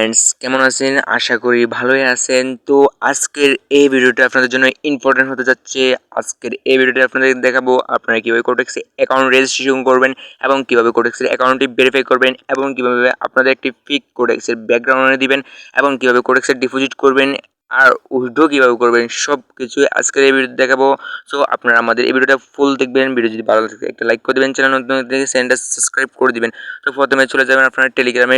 Friends কেমন আছেন? আশা করি ভালোই আছেন। তো আজকের এই ভিডিওটা আপনাদের জন্য ইম্পর্টেন্ট হতে যাচ্ছে। আজকের এই ভিডিওটা আপনাদের দেখাবো আপনারা কিভাবে কোটেক্সে অ্যাকাউন্ট রেজিস্ট্রেশন করবেন এবং কিভাবে কোটেক্সের অ্যাকাউন্টটি ভেরিফাই করবেন এবং কিভাবে আপনাদের একটি ফিক কোটেক্সের ব্যাকগ্রাউন্ড দিবেন এবং কিভাবে কোটেক্সের ডিপোজিট করবেন আর উইথড্র কিভাবে করবেন সবকিছুই আজকের এই ভিডিওতে দেখাবো। সো আপনারা আমাদের এই ভিডিওটা ফুল দেখবেন। ভিডিও যদি ভালো লাগে একটা লাইক করে দিবেন, চ্যানেল নতুন থেকে চ্যানেলটা সাবস্ক্রাইব করে দিবেন। তো প্রথমে চলে যাবেন আপনার টেলিগ্রামে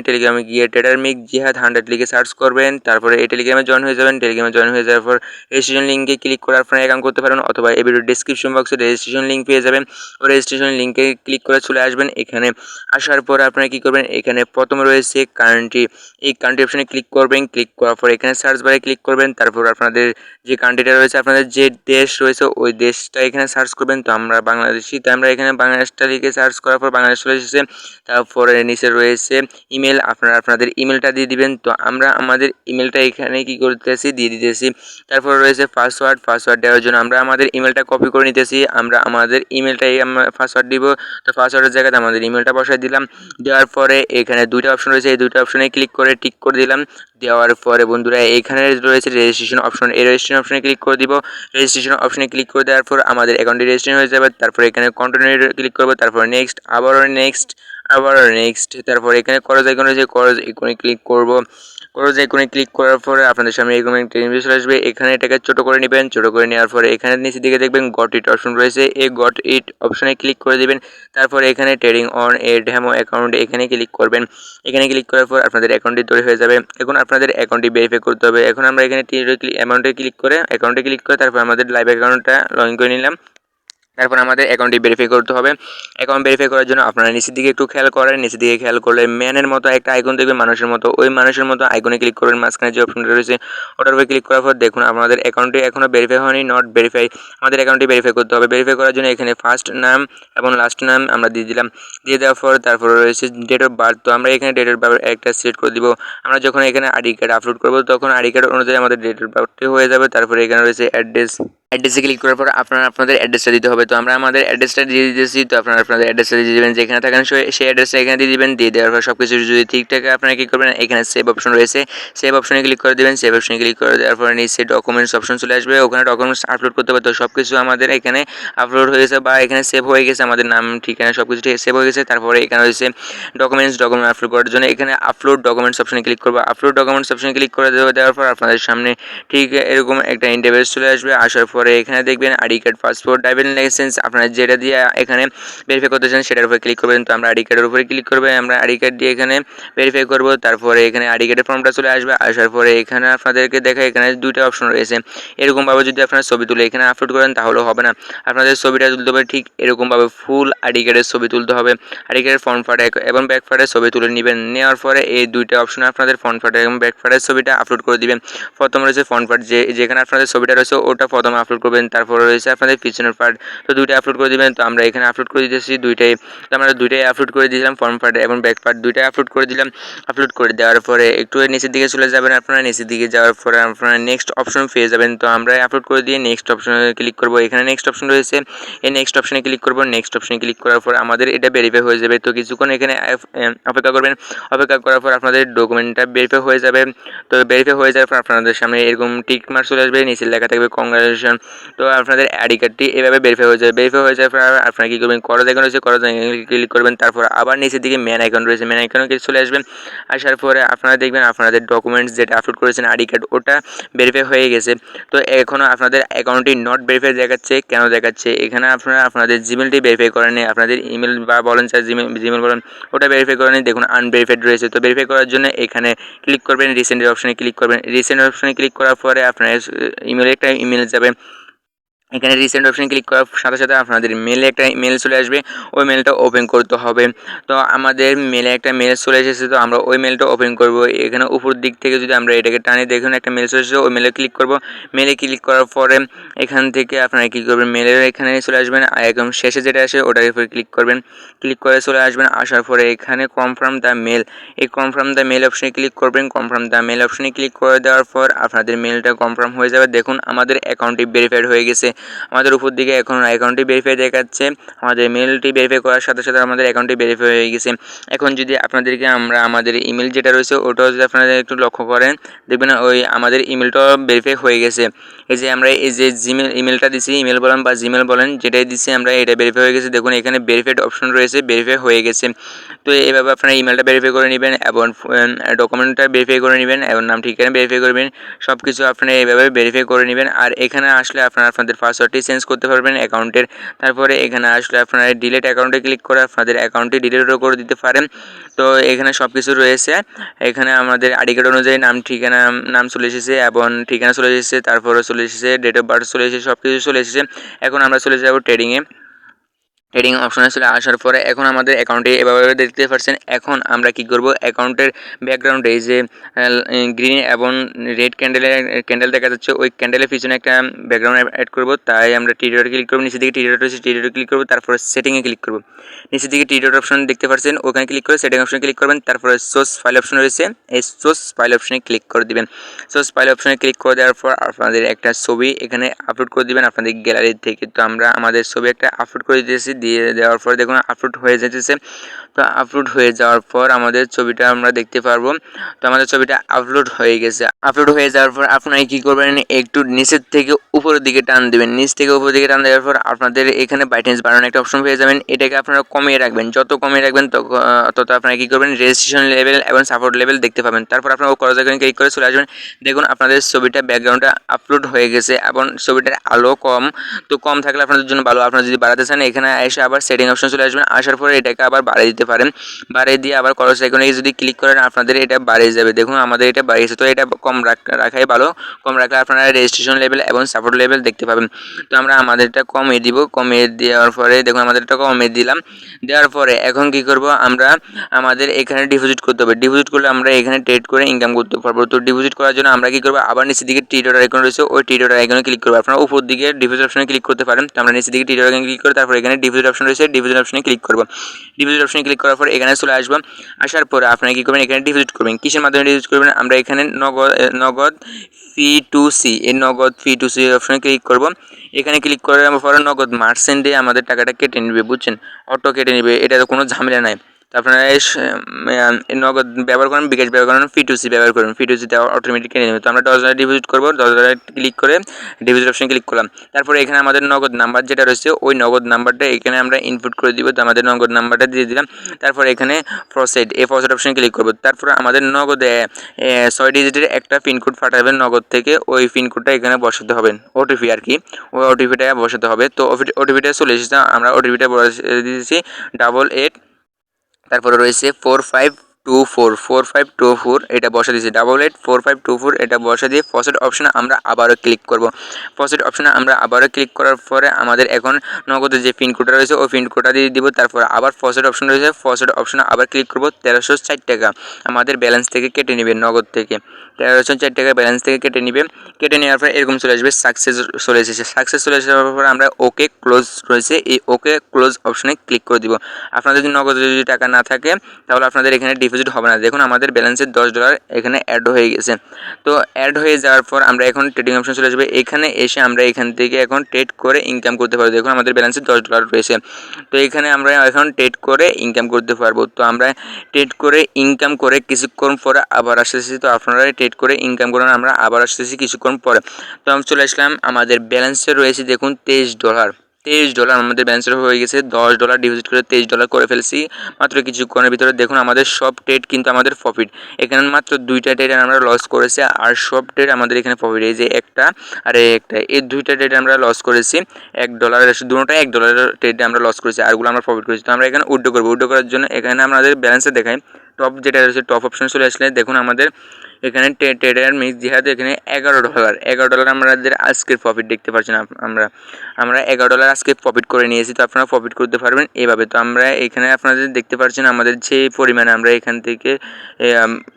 গিয়ে ট্রেডার মিক জিহাদ 100 লিখে সার্চ করবেন। তারপরে এই টেলিগ্রামে জয়েন হয়ে যাবেন। টেলিগ্রামে জয়েন হয়ে যাওয়ার পর রেজিস্ট্রেশন লিঙ্কে ক্লিক করে আপনারা অ্যাকাউন্ট করতে পারেন, অথবা এই ভিডিওর ডেসক্রিপশন বক্সে রেজিস্ট্রেশন লিঙ্ক পেয়ে যাবেন। ও রেজিস্ট্রেশন লিঙ্কে ক্লিক করে চলে আসবেন। এখানে আসার পর আপনারা কী করবেন, এখানে প্রথমে রয়েছে কান্ট্রি, এই কান্ট্রি অপশনে ক্লিক করবেন। ক্লিক করার পর এখানে সার্চ বারে ক্লিক করবেন। তারপর আপনাদের যে কান্ট্রিটা রয়েছে, আপনাদের যে দেশ রয়েছে ওই দেশটা এখানে সার্চ করবেন। তো আমরা বাংলাদেশি, তো আমরা এখানে বাংলাদেশটা লিখে সার্চ করার পর বাংলাদেশ চলে এসেছে। তারপরে নিচে রয়েছে ইমেল, আপনারা আপনাদের ইমেলটা দিয়ে দিবেন। তো আমরা আমাদের ইমেলটা এখানে কি করতেছি, দিয়ে দিতেছি। তারপর রয়েছে পাসওয়ার্ড দেওয়ার জন্য আমরা আমাদের ইমেলটা কপি করে নিতেছি। আমরা আমাদের ইমেলটাই আমরা পাসওয়ার্ড দিব। তো পাসওয়ার্ডের জায়গাতে আমাদের ইমেলটা বসাই দিলাম। দেওয়ার পরে এখানে দুইটা অপশন রয়েছে, এই দুইটা অপশনে ক্লিক করে টিক করে দিলাম। দেওয়ার পরে বন্ধুরা এখানে রয়েছে রেজিস্ট্রেশন অপশন, এই রেজিস্ট্রেশন অপশনে ক্লিক করে দিব। রেজিস্ট্রেশন অপশনে ক্লিক করে দেওয়ার পর আমাদের অ্যাকাউন্টটি রেজিস্ট্রেশন হয়ে যাবে। তারপর এখানে কন্টিনিউ ক্লিক করবো, তারপর নেক্সট, আবার নেক্সট। তারপর এখানে করজ আইকনে যে করজ আইকনে ক্লিক করব। করজ আইকনে ক্লিক করার পরে আপনাদের সামনে এরকম একটা ইনভেস চলে আসবে। এখানে এটাকে ছোট করে নেবেন। ছোট করে নেওয়ার পরে এখানে নিচের দিকে দেখবেন গট ইট অপশন রয়েছে, এই গট ইট অপশনে ক্লিক করে দিবেন। তারপর এখানে trading on a demo account এখানে ক্লিক করবেন। এখানে ক্লিক করার পর আপনাদের অ্যাকাউন্টটি তৈরি হয়ে যাবে। এখন আপনাদের অ্যাকাউন্টটি ভেরিফাই করতে হবে। এখন আমরা এখানে অ্যাকাউন্টে ক্লিক করে তারপর আমাদের লাইভ অ্যাকাউন্টটা লগ ইন করে নিলাম। তারপর আমাদের অ্যাকাউন্টটি ভেরিফাই করতে হবে। অ্যাকাউন্ট ভেরিফাই করার জন্য আপনারা নিচের দিকে একটু খেয়াল করেন। নিচের দিকে খেয়াল করলে ম্যানের মতো একটা আইকন দেখবেন, মানুষের মতো, ওই মানুষের মতো আইকনে ক্লিক করবেন। মাঝখানে যে অপশনটা রয়েছে ওটার উপরে ক্লিক করার পর দেখুন আমাদের অ্যাকাউন্টটি এখনও ভেরিফাই হয়নি, নট ভেরিফাই। আমাদের অ্যাকাউন্টটি ভেরিফাই করতে হবে। ভেরিফাই করার জন্য এখানে ফার্স্ট নাম এবং লাস্ট নাম আমরা দিয়ে দিলাম। দিয়ে দেওয়ার পর তারপর রয়েছে ডেট অফ বার্থ। তো আমরা এখানে ডেট অফ বার্থ একটা সিলেক্ট করে দিব। আমরা যখন এখানে আইডি কার্ড আপলোড করবো তখন আইডি কার্ড অনুযায়ী আমাদের ডেট অফ বার্থটি হয়ে যাবে। তারপরে এখানে রয়েছে অ্যাড্রেসে ক্লিক করার পর আপনারা আপনাদের অ্যাড্রেসটা দিতে হবে। তো আমরা আমাদের অ্যাড্রেসটা দিয়ে দিতেছি। তো আপনারা আপনাদের অ্যাড্রেসটা দিয়ে দেবেন, যেখানে থাকেন সেই অ্যাড্রেসটা এখানে দিয়ে দিবেন। দিয়ে দেওয়ার পর সব কিছু যদি ঠিক থাকে আপনারা কী করবেন, এখানে সেভ অপশন রয়েছে, সেভ অপশনে ক্লিক করে দেবেন। সেভ অপশনে ক্লিক করে দেওয়ার পরে নিচে ডকুমেন্টস অপশন চলে আসবে, ওখানে ডকুমেন্টস আপলোড করতে হবে। তো সব কিছু আমাদের এখানে আপলোড হয়ে গেছে বা এখানে সেভ হয়ে গেছে, আমাদের নাম ঠিকানা সব কিছু সেভ হয়ে গেছে। তারপরে এখানে রয়েছে ডকুমেন্ট আপলোড করার জন্য এখানে আপলোড ডকুমেন্টস অপশনে ক্লিক করবো। আপলোড ডকুমেন্টস অপশনে ক্লিক করে দেওয়ার পর আপনাদের সামনে ঠিক এরকম একটা ইন্টারফেস চলে আসবে। আসার পরে এখানে দেখবেন ID card, passport, driving licence, আপনারা যেটা দিয়ে এখানে ভেরিফাই করতে চান সেটার উপরে ক্লিক করবেন। তো আমরা আইডি কার্ডের উপরে ক্লিক করবো, আমরা আইডি কার্ড দিয়ে এখানে ভেরিফাই করব। তারপরে এখানে আইডি কার্ডের ফর্মটা চলে আসবে। আসার পরে এখানে আপনাদেরকে দেখা এখানে দুইটা অপশন রয়েছে। এরকমভাবে যদি আপনারা ছবি তুলে এখানে আপলোড করেন তাহলে হবে না, আপনাদের ছবিটা তুলতে হবে ঠিক এরকমভাবে ফুল আইডি কার্ডের ছবি তুলতে হবে। আইডি কার্ডের ফ্রন্ট পার্ট এবং ব্যাক পার্টের ছবি তুলে নেবেন। নেওয়ার পরে এই দুইটা অপশনে আপনাদের ফ্রন্ট পার্ট এবং ব্যাক পার্টের ছবিটা আপলোড করে দিবেন। প্রথম রয়েছে ফ্রন্ট পার্ট, যেখানে আপনাদের ছবিটা রয়েছে ওটা প্রথমে আপলোড করবেন। তারপরে রয়েছে আপনাদের পিছনের পার্ট, তো দুইটা আপলোড করে দিবেন। তো আমরা এখানে আপলোড করে দিতেছি দুইটাই। তো আমরা দুইটাই আপলোড করে দিলাম, ফ্রন্ট পার্ট এবং ব্যাক পার্ট দুইটাই আপলোড করে দিলাম। আপলোড করে দেওয়ার পরে একটু নিচের দিকে চলে যাবেন। আপনারা নিচের দিকে যাওয়ার পরে আপনারা নেক্সট অপশন পেয়ে যাবেন। তো আমরা আপলোড করে দিয়ে নেক্সট অপশনে ক্লিক করব। এখানে নেক্সট অপশন রয়েছে, এই নেক্সট অপশনে ক্লিক করব। নেক্সট অপশনে ক্লিক করার পর আমাদের এটা ভেরিফাই হয়ে যাবে। তো কিছুক্ষণ এখানে অপেক্ষা করবেন। অপেক্ষা করার পর আপনাদের ডকুমেন্টটা ভেরিফাই হয়ে যাবে। তো ভেরিফাই হয়ে যাওয়ার পর আপনাদের সামনে এরকম টিক মার্ক চলে আসবে, নিচে লেখা থাকবে কংগ্রাচুলেশন। তো আপনাদের আইডি কার্ডটি এভাবে ভেরিফাই হয়ে যাবে। ভেরিফাই হয়ে যাওয়ার পর আপনারা কী করবেন, করজ আইকন রয়েছে, করজ আইকনে ক্লিক করবেন। তারপর আবার নিচের দিকে ম্যান আইকন রয়েছে, ম্যান আইকনে চলে আসবেন। আসার পরে আপনারা দেখবেন আপনাদের ডকুমেন্টস যেটা আপলোড করেছেন আইডি কার্ড ওটা ভেরিফাই হয়ে গেছে। তো এখনও আপনাদের অ্যাকাউন্টটি নট ভেরিফাই দেখাচ্ছে, কেন দেখাচ্ছে, এখানে আপনারা আপনাদের জিমেলটি ভেরিফাই করেন, আপনাদের ইমেল বা বলেন স্যার জিমেল বলেন ওটা ভেরিফাই করেন, দেখুন আনভেরিফাইড রয়েছে। তো ভেরিফাই করার জন্য এখানে ক্লিক করবেন, রিসেন্টের অপশনে ক্লিক করবেন। রিসেন্ট অপশনে ক্লিক করার পরে আপনার ইমেলে একটা ইমেল যাবে। এখানে রিসেন্ট অপশনে ক্লিক করার সাথে সাথে আপনাদের মেলে একটা মেল চলে আসবে, ওই মেলটা ওপেন করতে হবে। তো আমাদের মেলে একটা মেল চলে এসেছে, তো আমরা ওই মেলটা ওপেন করব। এখানে উপর দিক থেকে যদি আমরা এটাকে টানি দেখুন একটা মেল চলে এসেছে, ওই মেলে ক্লিক করব। মেলে ক্লিক করার পরে এখান থেকে আপনারা কী করবেন, মেলের এখানে চলে আসবেন, একদম শেষে যেটা আসে ওটার উপরে ক্লিক করবেন। ক্লিক করে চলে আসবেন। আসার পরে এখানে কনফার্ম দ্য মেল, এই কনফার্ম দ্য মেল অপশনে ক্লিক করবেন। কনফার্ম দ্য মেল অপশনে ক্লিক করে দেওয়ার পর আপনাদের মেলটা কনফার্ম হয়ে যাবে। দেখুন আমাদের অ্যাকাউন্টটি ভেরিফাইড হয়ে গেছে। আমাদের উপর দিকে এখন অ্যাকাউন্টটি ভেরিফাই দেখাচ্ছে। আমাদের মেলটি ভেরিফাই করার সাথে সাথে আমাদের অ্যাকাউন্টটি ভেরিফাই হয়ে গেছে। এখন যদি আপনাদেরকে আমরা আমাদের ইমেল যেটা রয়েছে ওটাও যদি আপনারা একটু লক্ষ্য করেন, দেখবেন ওই আমাদের ইমেলটাও ভেরিফাই হয়ে গেছে। এই যে আমরা এই যে জিমেল ইমেলটা দিছি, ইমেল বলেন বা জিমেল বলেন, যেটাই দিচ্ছি আমরা এটা ভেরিফাই হয়ে গেছে। দেখুন এখানে ভেরিফাইড অপশন রয়েছে, ভেরিফাই হয়ে গেছে। তো এইভাবে আপনারা ইমেলটা ভেরিফাই করে নেবেন এবং ডকুমেন্টটা ভেরিফাই করে নেবেন এবং নাম ঠিকানা ভেরিফাই করবেন। সব কিছু আপনারা এইভাবে ভেরিফাই করে নেবেন। আর এখানে আসলে আপনারা আপনাদের পাসওয়ার্ডটি চেঞ্জ করতে পারবেন অ্যাকাউন্টের। তারপরে এখানে আসলে আপনারা ডিলিট অ্যাকাউন্টে ক্লিক করে আপনাদের অ্যাকাউন্টটি ডিলিটও করে দিতে পারেন। তো এখানে সব কিছু রয়েছে। এখানে আমাদের আইডি কার্ড অনুযায়ী নাম চলে এসেছে এবং ঠিকানা চলে এসেছে, তারপরে চলে এসেছে ডেট অফ বার্থ চলে এসেছে, সব কিছু চলে এসেছে। এখন আমরা চলে যাব ট্রেডিংয়ে। ট্রেডিং অপশনে চলে আসার পরে এখন আমাদের অ্যাকাউন্টে এভাবে দেখতে পাচ্ছেন। এখন আমরা কি করব, অ্যাকাউন্টের ব্যাকগ্রাউন্ডে এই যে গ্রিন এবং রেড ক্যান্ডেল দেখা যাচ্ছে, ওই ক্যান্ডেলের পিছনে একটা ব্যাকগ্রাউন্ড অ্যাড করব। তাই আমরা টি ডট ক্লিক করব, নিচে দিকে টি ডট রয়েছে, টি ডট ক্লিক করব, তারপরে সেটিংয়ে ক্লিক করব। নিচে দিকে টি ডট অপশন দেখতে পাচ্ছেন, ওখানে ক্লিক করে সেটিং অপশনে ক্লিক করবেন। তারপরে সোর্স ফাইল অপশন রয়েছে, এই সোর্স ফাইল অপশনে ক্লিক করে দিবেন। সোর্স ফাইল অপশনে ক্লিক করে দেওয়ার পর আপনাদের একটা ছবি এখানে আপলোড করে দিবেন আপনাদের গ্যালারি থেকে। তো আমরা আমাদের ছবি একটা আপলোড করে দিয়েছি, দিয়ে দেওয়ার পর দেখুন আপলোড হয়ে যেতেছে। তো আপলোড হয়ে যাওয়ার পর আমাদের ছবিটা আমরা দেখতে পারবো। তো আমাদের ছবিটা আপলোড হয়ে গেছে। আপলোড হয়ে যাওয়ার পর আপনারা কি করবেন, একটু নিচের থেকে উপরের দিকে টান দেবেন। নিচ থেকে উপরের দিকে টান দেওয়ার পর আপনাদের এখানে ব্রাইটনেস বাড়ানোর একটা অপশন পেয়ে যাবেন। এটাকে আপনারা কমিয়ে রাখবেন, যত কমিয়ে রাখবেন তত আপনারা কি করবেন, রেজিস্ট্রেশন লেভেল এবং সাপোর্ট লেভেল দেখতে পাবেন। তারপর আপনারা ক্রস আইকনে ক্লিক করে চলে আসবেন। দেখুন আপনাদের ছবিটা ব্যাকগ্রাউন্ডটা আপলোড হয়ে গেছে এবং ছবিটার আলো কম। তো কম থাকলে আপনাদের জন্য ভালো। আপনারা যদি বাড়াতে চান এখানে এসে আবার সেটিং অপশন চলে আসবেন। আসার পরে এটাকে আবার বাড়িয়ে দিতে পারেন। বাড়িয়ে দিয়ে আবার ক্রস আইকনে যদি ক্লিক করেন আপনাদের এটা বাড়িয়ে যাবে। দেখুন আমাদের এটা বাড়িয়েছে। তো এটা কম রাখাই ভালো। কম রাখলে আপনারা রেজিস্ট্রেশন লেভেল এবং সাপোর্ট লেভেল দেখতে পাবেন। তো আমরা আমাদেরটা কমিয়ে দিব। কমিয়ে দেওয়ার পরে দেখুন আমাদেরটা কমিয়ে দিলাম। দেওয়ার পরে এখন কি করব, আমরা আমাদের এখানে ডিপোজিট করতে হবে। ডিপোজিট করলে আমরা এখানে ট্রেড করে ইনকাম করতে পারবো। তো ডিপোজিট করার জন্য আমরা কি করব, আবার নিচের দিকে টি ডট আইকন রয়েছে, ওই টি ডট আইকনে ক্লিক করব। আপনারা উপর দিকে ডিপোজিট অপশনে ক্লিক করতে পারেন। তো আমরা নিচের দিকে টি ডট আইকনে ক্লিক করে তারপর এখানে ডিপোজিট অপশন রয়েছে, ডিপোজিট অপশনে ক্লিক করব। ডিপোজিট অপশনে ক্লিক করার পর এখানে চলে আসবো। আসার পরে আপনারা কি করবেন, এখানে ডিপোজিট করবেন। কিসের মাধ্যমে ডিপোজিট করবেন, আমরা এখানে নগদ ফি2সি, এই নগদ ফি2সি অপশনে ক্লিক করব। এখানে ক্লিক করার পরে নগদ মার্চেন্টে আমাদের টাকাটা কেটে নেবে, বুঝছেন, অটো কেটে নেবে, এটা কোনো ঝামেলা নাই। তো আপনারা নগদ ব্যবহার করেন, বিকাশ ব্যবহার করেন, ফি2সি ব্যবহার করেন, ফি2সিতে অটোমেটিক কেটে নেবে। তো আমরা $10 ডিপোজিট করবো, $10 ক্লিক করে ডিপোজিট অপশনে ক্লিক করলাম। তারপরে এখানে আমাদের নগদ নাম্বার যেটা রয়েছে ওই নগদ নাম্বারটা এখানে আমরা ইনপুট করে দিব। তো আমাদের নগদ নাম্বারটা দিয়ে দিলাম। তারপর এখানে প্রসেড, এই প্রসেড অপশনে ক্লিক করবো। তারপর আমাদের নগদে 6 ডিজিটের একটা পিনকোড পাঠাবেন নগদ থেকে, ওই পিনকোডটা এখানে বসাতে হবে, ওটিপি আর কি, ওই ওটিপিটা বসাতে হবে। তো ওটিপিটা চলে এসেছে, আমরা ওটিপিটা বসে দিয়েছি 88, তারপরে রয়েছে 4524 এটা বসা দিয়েছি 884524, এটা বসা দিয়ে প্রসেড অপশনে আমরা আবারও ক্লিক করব। প্রসেড অপশনে আমরা আবারও ক্লিক করার পরে আমাদের এখন নগদের যে পিনকোডটা রয়েছে ওই পিনকোডটা দিয়ে দিব। তারপর আবার প্রসেড অপশন রয়েছে, প্রসেড অপশনে আবার ক্লিক করব। 1360 টাকা আমাদের ব্যালেন্স থেকে কেটে নেবে, নগদ থেকে 1304 টাকা ব্যালেন্স থেকে কেটে নেবে। কেটে নেওয়ার পর এরকম চলে আসবে, সাকসেস চলে এসেছে। সাকসেস চলে আসার পর আমরা ওকে ক্লোজ রয়েছে, এই ওকে ক্লোজ অপশনে ক্লিক করে দিব। আপনাদের যদি নগদ যদি টাকা না থাকে তাহলে আপনাদের এখানে ডিপোজিট হবে না। দেখুন আমাদের ব্যালেন্সের $10 এখানে অ্যাড হয়ে গেছে। তো অ্যাড হয়ে যাওয়ার পর আমরা এখন ট্রেডিং অপশন চলে আসবে। এখানে এসে আমরা এখান থেকে এখন ট্রেড করে ইনকাম করতে পারবো। দেখুন আমাদের ব্যালেন্সে $10 রয়েছে। তো এখানে আমরা এখন ট্রেড করে ইনকাম করতে পারবো। তো আমরা ট্রেড করে ইনকাম করে কিছুক্ষণ পরে আবার আসতেছি। তো আপনারা ট্রেড করে ইনকাম করেন, আমরা আবার আসতেছি কিছুক্ষণ পরে। তো আমি চলে আসলাম, আমাদের ব্যালেন্সে রয়েছে দেখুন $23 আমাদের ব্যালেন্স হয়ে গেছে। $10 ডিপোজিট করে $23 করে ফেলছি মাত্র কিছুক্ষণের ভিতরে। দেখুন আমাদের সব ট্রেড কিন্তু আমাদের প্রফিট। এখানে মাত্র 2টা ট্রেড আমরা লস করেছি, আর সব ট্রেড আমাদের এখানে প্রফিট। এই যে একটা আর একটা, এই 2টা ট্রেড আমরা লস করেছি $1, দুটোটা $1 ট্রেডে আমরা লস করেছি, আরগুলো আমরা প্রফিট করেছি। তো আমরা এখানে উইথড্র করবো। উইথড্র করার জন্য এখানে আমাদের ব্যালেন্সে দেখাই টপ যেটা রয়েছে, টপ অপশন চলে আসলে দেখুন আমাদের এখানে ট্রেডার মিক্স যেহেতু এখানে $11 আমাদের আজকের প্রফিট দেখতে পাচ্ছেন। আমরা $11 আজকে প্রফিট করে নিয়েছি। তো আপনারা প্রফিট করতে পারবেন এভাবে। তো আমরা এখানে আপনাদের দেখতে পাচ্ছেন আমাদের যে পরিমাণে আমরা এখান থেকে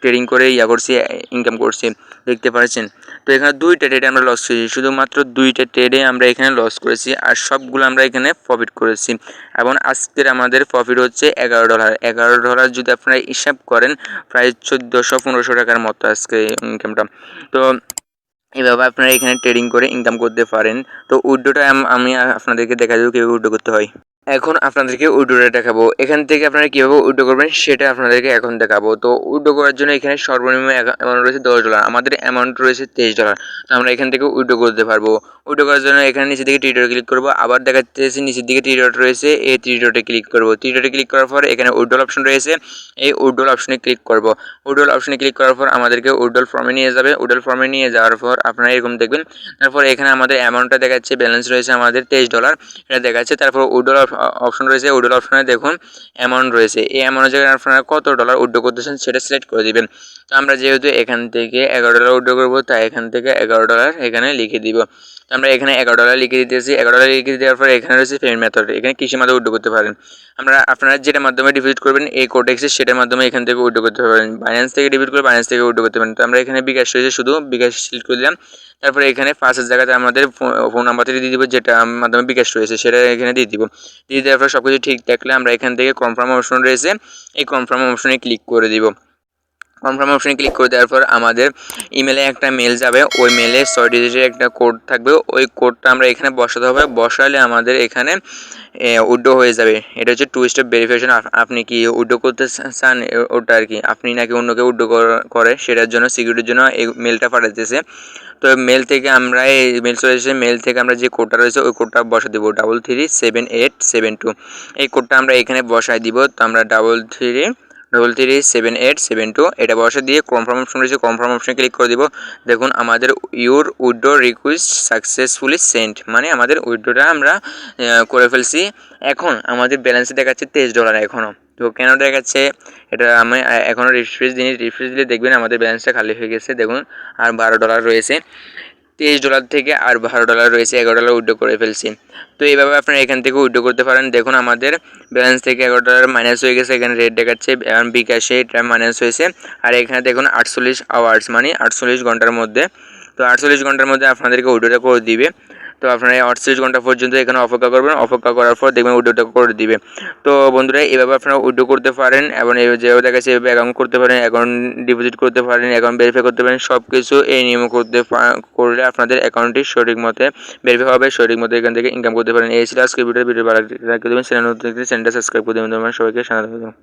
ট্রেডিং করে করছি, ইনকাম করছি দেখতে পাচ্ছেন। তো এখানে 2টা ট্রেডে আমরা লস করেছি, শুধুমাত্র 2টা ট্রেডে আমরা এখানে লস করেছি, আর সবগুলো আমরা এখানে প্রফিট করেছি। এবং আজকের আমাদের প্রফিট হচ্ছে $11 যদি আপনারা হিসাব করেন প্রায় 1400-1500 টাকার মতো আজকে ইনকামটা। তো এভাবে আপনারা এখানে ট্রেডিং করে ইনকাম করতে পারেন। তো উইথড্রটা আমি আপনাদেরকে দেখা দেবো কীভাবে উইথড্র করতে হয়। এখন আপনাদেরকে উইথড্রটা দেখাবো। এখান থেকে আপনারা কীভাবে উইথড্র করবেন সেটা আপনাদেরকে এখন দেখাবো। তো উইথড্র করার জন্য এখানে সর্বনিম্ন অ্যামাউন্ট রয়েছে $10, আমাদের অ্যামাউন্ট রয়েছে $23। তো আমরা এখান থেকে উইথড্র করতে পারবো। উইথড্র করার জন্য এখানে নিচের দিকে থ্রি ডটে ক্লিক করবো, আবার দেখাচ্ছে নিচের দিকে থ্রি ডট রয়েছে, এই থ্রি ডটে ক্লিক করবো। থ্রি ডটে ক্লিক করার পর এখানে উইথড্রল অপশন রয়েছে, এই উইথড্রল অপশনে ক্লিক করবো। উইথড্রল অপশনে ক্লিক করার পর আমাদেরকে উইথড্রল ফর্মে নিয়ে যাবে। উইথড্রল ফর্মে নিয়ে যাওয়ার পর আপনারা এরকম দেখবেন। তারপর এখানে আমাদের অ্যামাউন্টটা দেখাচ্ছে, ব্যালেন্স রয়েছে আমাদের $23 এটা দেখাচ্ছে। তারপর উইথড্রল অপশন রয়েছে, উইথড্রল অপশনে দেখুন অ্যামাউন্ট রয়েছে, এই অ্যামাউন্টের জায়গায় আপনারা কত ডলার উইথড্র করতেছেন সেটা সিলেক্ট করে দিবেন। তো আমরা যেহেতু এখান থেকে $11 উইথড্র করবো, তাই এখান থেকে $11 এখানে লিখে দিব। তো আমরা এখানে $11 লিখে দিতেছি। $11 লিখে দেওয়ার পর এখানে রয়েছে পেমেন্ট মেথড, এখানে কৃষি মাধ্যমে উইথড্র করতে পারেন। আপনারা যেটা মাধ্যমে ডিপোজিট করবেন এই কোডেক্সে, সেটার মাধ্যমে এখান থেকে উইথড্র করতে পারেন। বাইন্যান্স থেকে ডিপোজিট করে বাইন্যান্স থেকে উইথড্র করতে পারেন। তো আমরা এখানে বিকাশ রয়েছে, শুধু বিকাশ সিলেক্ট করে দিলাম। তারপরে এখানে পাঁচের জায়গাতে আমাদের ফোন নাম্বারটা দিয়ে দিব, যেটা মাধ্যমে বিকাশ রয়েছে সেটা এখানে দিয়ে দিব। দিয়ে দেওয়ার পর সব কিছু ঠিক থাকলে আমরা এখান থেকে কনফার্ম অপশন রয়েছে, এই কনফার্ম অপশনে ক্লিক করে দিব। কনফার্ম অপশনে ক্লিক করে দেওয়ার পর আমাদের ইমেলে একটা মেল যাবে, ওই মেলে 6 ডিজিটের একটা কোড থাকবে, ওই কোডটা আমরা এখানে বসাতে হবে। বসালে আমাদের এখানে উইথড্র হয়ে যাবে। এটা হচ্ছে 2 স্টেপ ভেরিফিকেশন। আপনি কি উইথড্র করতে চান ওটা আর কি, আপনি নাকি অন্য কেউ উইথড্র করে সেটার জন্য, সিকিউরিটির জন্য এই মেলটা পাঠাতেছে। তো মেল থেকে আমরা এই মেল চলে এসেছে, মেল থেকে আমরা যে কোডটা রয়েছে ওই কোডটা বসা দেবো, 337872। এই কোডটা আমরা এখানে বসাই দিব। তো আমরা 337872 এটা বসে দিয়ে কনফার্ম অপশন রয়েছে, কনফার্ম অপশনে ক্লিক করে দিব। দেখুন আমাদের your withdraw request successfully sent, মানে আমাদের উইথড্রটা আমরা করে ফেলছি। এখন আমাদের ব্যালেন্সে দেখাচ্ছে $23 এখনও। তো কেন দেখাচ্ছে এটা আমি এখনও রিফ্রেশ দিলে দেখবেন আমাদের ব্যালেন্সটা খালি হয়ে গেছে। দেখুন আর $12 রয়েছে, $23 থেকে আর $12 রয়েছে, $11 উইথড্র করে ফেলছি। তো এইভাবে আপনারা এখান থেকে উইথড্র করতে পারেন। দেখুন আমাদের ব্যালেন্স থেকে $11 মাইনাস হয়ে গেছে, এখানে রেট দেখাচ্ছে, এখন বিকাশে এটা মাইনাস হয়েছে। আর এখানে দেখুন 48 আওয়ার্স, মানে 48 ঘন্টার মধ্যে। তো 48 ঘন্টার মধ্যে আপনাদেরকে উইথড্রটা করে দিবে। তো আপনারা 48 ঘন্টা পর্যন্ত এখানে অপেক্ষা করবেন, অপেক্ষা করার পর দেখবেন উইথড্রটা করে দিবে। তো বন্ধুরা এভাবে আপনারা উইথড্র করতে পারেন, এবং যেভাবে দেখাচ্ছে এভাবে অ্যাকাউন্ট করতে পারেন, অ্যাকাউন্ট ডিপোজিট করতে পারেন, অ্যাকাউন্ট ভেরিফাই করতে পারেন। সব কিছু এই নিয়ম করলে আপনাদের অ্যাকাউন্টটি সঠিক মতে ভেরিফাই হবে, সঠিক মতো এখান থেকে ইনকাম করতে পারেন। এই ছিল আজকে ভিডিও ভালো লাগলে লাইক করে দেবেন, চ্যানেলটা সাবস্ক্রাইব করে দেবেন। সবাইকে স্বাগত।